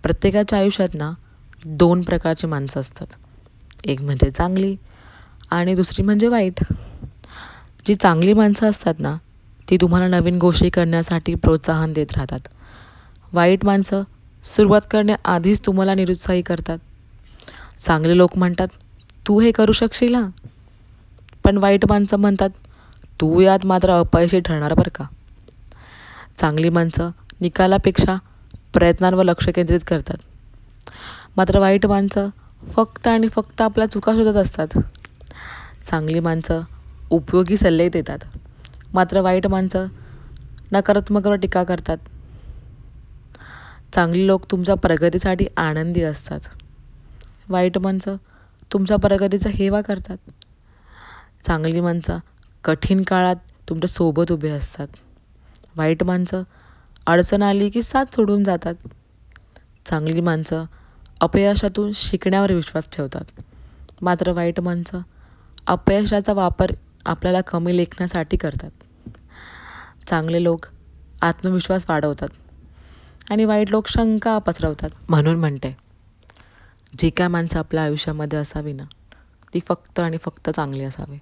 प्रत्येकाच्या आयुष्यात ना 2 प्रकारची माणसं असतात. एक म्हणजे चांगली आणि दुसरी म्हणजे वाईट. जी चांगली माणसं असतात ना, ती तुम्हाला नवीन गोष्टी करण्यासाठी प्रोत्साहन देत राहतात. वाईट माणसं सुरुवात करण्याआधीच तुम्हाला निरुत्साही करतात. चांगले लोक म्हणतात, तू हे करू शकशील ना. पण वाईट माणसं म्हणतात, तू यात मात्र अपयशी ठरणार बरं का. चांगली माणसं निकालापेक्षा प्रयत्नांवर लक्ष केंद्रित करतात. मात्र वाईट माणसं फक्त आणि फक्त आपल्या चुका शोधत असतात. चांगली माणसं उपयोगी सल्ले देतात. मात्र वाईट माणसं नकारात्मकवर टीका करतात. चांगली लोक तुमच्या प्रगतीसाठी आनंदी असतात. वाईट माणसं तुमच्या प्रगतीचा हेवा करतात. चांगली माणसं कठीण काळात तुमच्या सोबत उभे असतात. वाईट माणसं अडचण आली की साथ सोडून जातात. चांगली माणसं अपयशातून शिकण्यावर विश्वास ठेवतात. मात्र वाईट माणसं अपयशाचा वापर आपल्याला कमी लेखण्यासाठी करतात. चांगले लोक आत्मविश्वास वाढवतात आणि वाईट लोक शंका पसरवतात. म्हणून म्हणते, जी काय माणसं आपल्या आयुष्यामध्ये असावी ना, ती फक्त आणि फक्त चांगली असावी.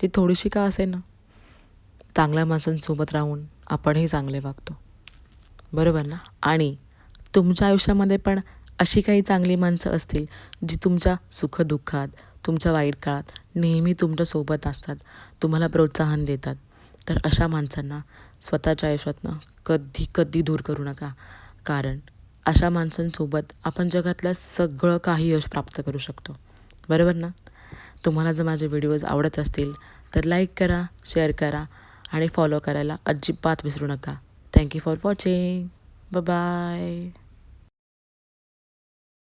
ती थोडीशी का असे ना, चांगल्या माणसांसोबत राहून आपणही चांगले वागतो, बरोबर ना. आणि तुमच्या आयुष्यामध्ये पण अशी काही चांगली माणसं असतील जी तुमच्या सुखदुःखात, तुमच्या वाईट काळात नेहमी तुमच्यासोबत असतात, तुम्हाला प्रोत्साहन देतात. तर अशा माणसांना स्वतःच्या आयुष्यातनं कधी कधी दूर करू नका. कारण अशा माणसांसोबत आपण जगातलं सगळं काही यश प्राप्त करू शकतो, बरोबर ना. तुम्हाला जर माझे व्हिडिओज आवडत असतील तर लाईक करा, शेअर करा आणि फॉलो करायला अजिबात विसरू नका. Thank you for watching. Bye.